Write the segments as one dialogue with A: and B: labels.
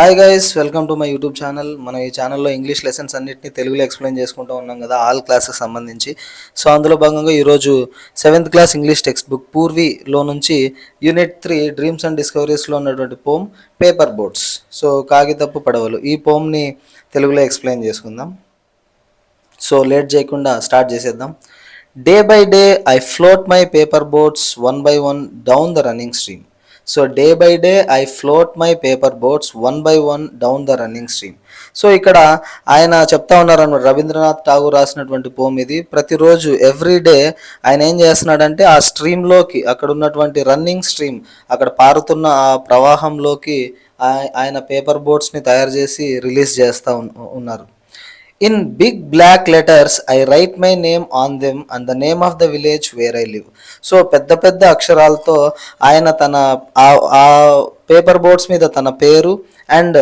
A: Hi guys, welcome to my YouTube channel. మనం ఈ ఛానల్లో ఇంగ్లీష్ లెసన్స్ అన్నింటినీ తెలుగులో ఎక్స్ప్లెయిన్ చేసుకుంటూ ఉన్నాం కదా, ఆల్ క్లాసెస్ సంబంధించి. సో అందులో భాగంగా ఈరోజు 7th class English text book పూర్వీలో నుంచి యూనిట్ 3 డ్రీమ్స్ అండ్ డిస్కవరీస్లో ఉన్నటువంటి పోమ్ పేపర్ బోట్స్. సో కాగితపు పడవలు, ఈ పోమ్ని తెలుగులో ఎక్స్ప్లెయిన్ చేసుకుందాం. సో లేట్ చేయకుండా స్టార్ట్ చేసేద్దాం. Day by day I float my paper boats one by one down the running stream. So day by day I float my paper boats one by one down the running stream. So ఇక్కడ ఆయన చెప్తా ఉన్నారు అన్నమాట, రవీంద్రనాథ్ ఠాగూర్ రాసినటువంటి పోమ్ ఇది. ప్రతిరోజు every day ఆయన ఏం చేస్తున్నాడంటే ఆ స్ట్రీమ్లోకి, అక్కడ ఉన్నటువంటి రన్నింగ్ స్ట్రీమ్, అక్కడ పారుతున్న ఆ ప్రవాహంలోకి ఆయన పేపర్ బోట్స్ని తయారు చేసి రిలీజ్ చేస్తూ ఉన్నారు. In big black letters, I write my name on them and the name of the village where I live. So పెద్ద పెద్ద అక్షరాలతో ఆయన తన ఆ పేపర్ బోర్డ్స్ మీద తన పేరు and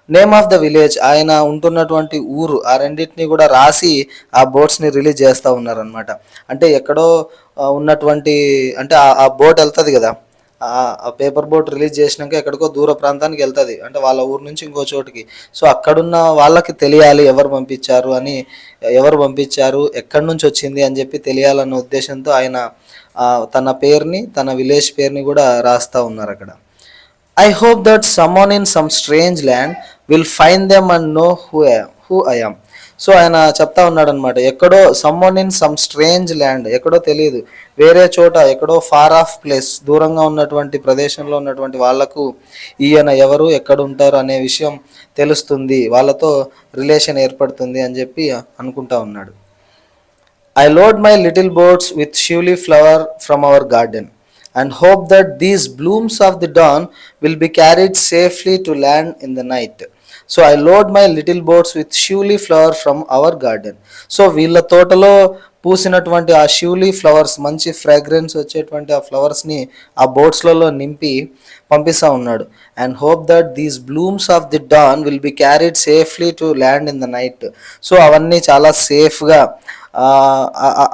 A: name of the village, ఆయన ఉంటున్నటువంటి ఊరు, ఆ రెండింటిని కూడా రాసి ఆ బోట్స్ని రిలీజ్ చేస్తూ ఉన్నారనమాట. అంటే ఎక్కడో ఉన్నటువంటి, అంటే ఆ బోట్ వెళ్తుంది కదా, ఆ పేపర్ బోట్ రిలీజ్ చేసినాక ఎక్కడికో దూర ప్రాంతానికి వెళ్తుంది, అంటే వాళ్ళ ఊరు నుంచి ఇంకో చోటుకి. సో అక్కడున్న వాళ్ళకి తెలియాలి ఎవరు పంపించారు, ఎక్కడి నుంచి వచ్చింది అని చెప్పి తెలియాలన్న ఉద్దేశంతో ఆయన తన పేరుని, తన విలేజ్ పేరుని కూడా రాస్తూ ఉన్నారు అక్కడ. I hope that someone in some strange land will find them and know who I am. So ఆయన చెప్తా ఉన్నాడు అనమాట, ఎక్కడో someone in some strange land, ఎక్కడో తెలియదు, వేరే చోట, ఎక్కడో ఫార్ ఆఫ్ ప్లేస్, దూరంగా ఉన్నటువంటి ప్రదేశంలో ఉన్నటువంటి వాళ్లకు ఈయన ఎవరు, ఎక్కడ ఉంటారు అనే విషయం తెలుస్తుంది, వాళ్ళతో రిలేషన్ ఏర్పడుతుంది అని చెప్పి అనుకుంటా ఉన్నాడు. I load my little boats with shiuli flower from our garden and hope that these blooms of the dawn will be carried safely to land in the night. So I load my little boats with shively flower from our garden. So వీళ్ళ తోటలో పూసినటువంటి ఆ షివ్లీ flowers, మంచి fragrance వచ్చేటువంటి ఆ ఫ్లవర్స్ని ఆ బోట్స్లలో నింపి పంపిస్తూ ఉన్నాడు. And hope that these blooms of the dawn will be carried safely to land in the night. So అవన్నీ చాలా సేఫ్గా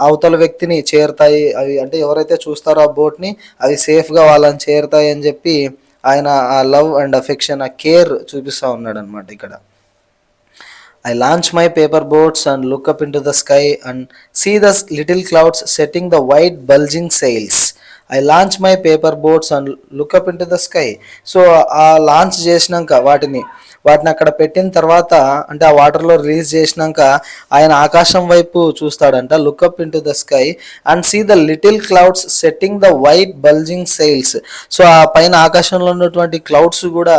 A: అవతల వ్యక్తిని చేరుతాయి, అవి అంటే ఎవరైతే చూస్తారో ఆ బోట్ని, అవి సేఫ్గా వాళ్ళని చేరుతాయి అని చెప్పి ఆయన ఆ లవ్ అండ్ అఫెక్షన్, ఆ కేర్ చూపిస్తూ ఉన్నాడు అనమాట ఇక్కడ. I launch my paper boats and look up into the sky and see the little clouds setting the white bulging sails. I launch my paper boats and look up into the sky. So ఆ launch చేసినాక వాటిని అక్కడ పెట్టిన తర్వాత, అంటే ఆ వాటర్లో release చేసినాక ఆయన ఆకాశం వైపు చూస్తాడంట. Look up into the sky and see the little clouds setting the white bulging sails. So ఆ పైన ఆకాశంలో ఉన్నటువంటి క్లౌడ్స్ కూడా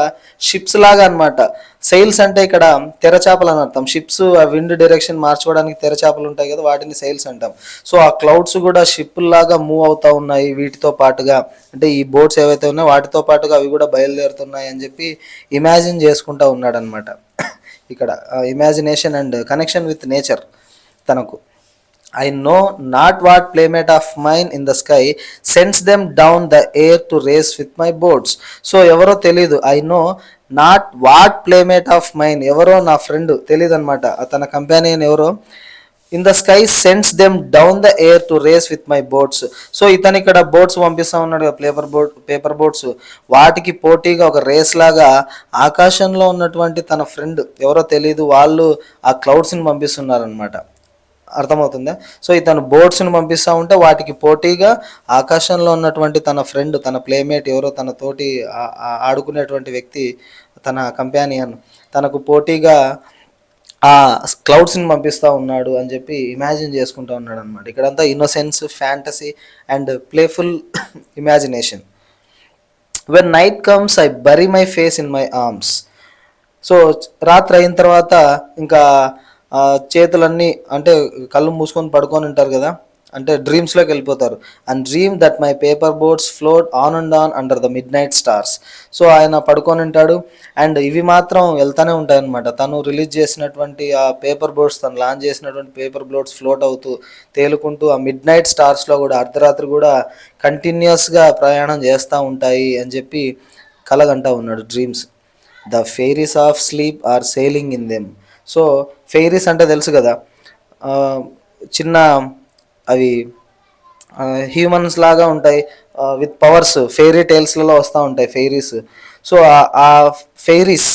A: షిప్స్ లాగా అనమాట. సెయిల్స్ అంటే ఇక్కడ తెరచాపలు అని అర్థం. షిప్స్ ఆ విండ్ డైరెక్షన్ మార్చుకోవడానికి తెరచాపలు ఉంటాయి కదా, వాటిని సెయిల్స్ అంటాం. సో ఆ క్లౌడ్స్ కూడా షిప్పుల్లాగా మూవ్ అవుతూ ఉన్నాయి వీటితో పాటుగా, అంటే ఈ బోట్స్ ఏవైతే ఉన్నాయో వాటితో పాటుగా అవి కూడా బయలుదేరుతున్నాయి అని చెప్పి ఇమాజిన్ చేసుకుంటూ ఉన్నాడు అనమాట. ఇక్కడ imagination and connection with nature తనకు. I know not what playmate of mine in the sky sends them down the air to race with my boats. So ఎవరో తెలీదు. I know not what playmate of mine, ఎవరో నా friend తెలీదు అనమాట, తన companion ఎవరో. In the sky sends them down the air to race with my boats. So ఇతను ఇక్కడ బోట్స్ పంపిస్తూ ఉన్నాడు కదా, పేపర్ బోట్స్, వాటికి పోటీగా ఒక రేస్ లాగా ఆకాశంలో ఉన్నటువంటి తన ఫ్రెండ్ ఎవరో తెలీదు, వాళ్ళు ఆ క్లౌడ్స్ని పంపిస్తున్నారనమాట. అర్థమవుతుందా? సో ఇతను బోట్స్ని పంపిస్తూ ఉంటే వాటికి పోటీగా ఆకాశంలో ఉన్నటువంటి తన ఫ్రెండ్, తన ప్లేమేట్ ఎవరో, తన తోటి ఆడుకునేటువంటి వ్యక్తి, తన కంపానియన్, తనకు పోటీగా ఆ క్లౌడ్స్ని పంపిస్తూ ఉన్నాడు అని చెప్పి ఇమాజిన్ చేసుకుంటూ ఉన్నాడు అనమాట. ఇక్కడంతా innocence, fantasy and playful imagination. When night comes I bury my face in my arms. So రాత్రి అయిన తర్వాత ఇంకా చేతులన్నీ, అంటే కళ్ళు మూసుకొని పడుకొని ఉంటారు కదా, అంటే డ్రీమ్స్లోకి వెళ్ళిపోతారు. And dream that my paper boats float on and on under the mid night stars. So ఆయన పడుకొని ఉంటాడు అండ్ ఇవి మాత్రం వెళ్తూనే ఉంటాయి అనమాట. తను రిలీజ్ చేసినటువంటి ఆ పేపర్ బోట్స్, తను లాంచ్ చేసినటువంటి పేపర్ బోట్స్ ఫ్లోట్ అవుతూ తేలుకుంటూ ఆ మిడ్ నైట్ స్టార్స్లో కూడా అర్ధరాత్రి కూడా కంటిన్యూస్గా ప్రయాణం చేస్తూ ఉంటాయి అని చెప్పి కలగంటా ఉన్నాడు. Dreams. The fairies of sleep are sailing in them. So fairies అంటే తెలుసు కదా, చిన్న అవి హ్యూమన్స్ లాగా ఉంటాయి విత్ పవర్స్, ఫెయిరీ టేల్స్లలో వస్తూ ఉంటాయి ఫెయిరీస్. సో ఆ ఫెయిరీస్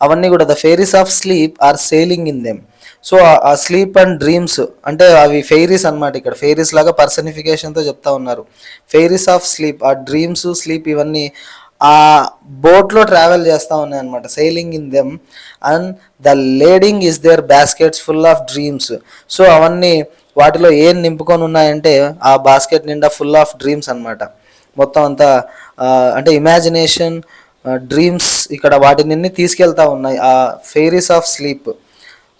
A: అవన్నీ కూడా the fairies of sleep are selling in them. So ఆ స్లీప్ అండ్ డ్రీమ్స్ అంటే అవి ఫెయిరీస్ అన్నమాట. ఇక్కడ ఫెయిరీస్ లాగా పర్సనిఫికేషన్తో చెప్తా ఉన్నారు. ఫెయిరీస్ ఆఫ్ స్లీప్ ఆ డ్రీమ్స్ స్లీప్ ఇవన్నీ ఆ బోట్లో ట్రావెల్ చేస్తూ ఉన్నాయి అనమాట, sailing in them. And the lading is their baskets full of dreams. So అవన్నీ వాటిలో ఏం నింపుకొని ఉన్నాయంటే ఆ బాస్కెట్ నిండా ఫుల్ ఆఫ్ డ్రీమ్స్ అనమాట. మొత్తం అంతా అంటే ఇమాజినేషన్, డ్రీమ్స్ ఇక్కడ వాటిని తీసుకెళ్తా ఉన్నాయి ఆ fairies of sleep.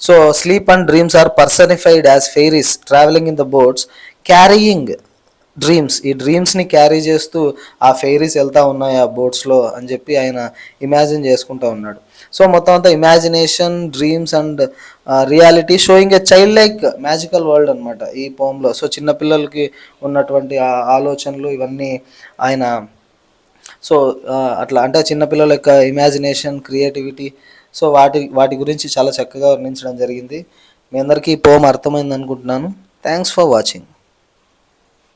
A: So sleep and dreams are personified as fairies travelling in the boats carrying dreams. ఈ డ్రీమ్స్ని క్యారీ చేస్తూ ఆ ఫెయిరీస్ వెళ్తూ ఉన్నాయి ఆ బోట్స్లో అని చెప్పి ఆయన ఇమాజిన్ చేసుకుంటూ ఉన్నాడు. సో మొత్తం అంతా imagination, dreams and reality sowing a child like magical world అనమాట ఈ పోమ్లో. సో చిన్నపిల్లలకి ఉన్నటువంటి ఆ ఆలోచనలు ఇవన్నీ ఆయన సో అట్లా అంటే చిన్నపిల్లల యొక్క ఇమాజినేషన్, క్రియేటివిటీ, సో వాటి గురించి చాలా చక్కగా వర్ణించడం జరిగింది. మీ అందరికీ ఈ పోమ్ అర్థమైంది అనుకుంటున్నాను. Thanks for watching.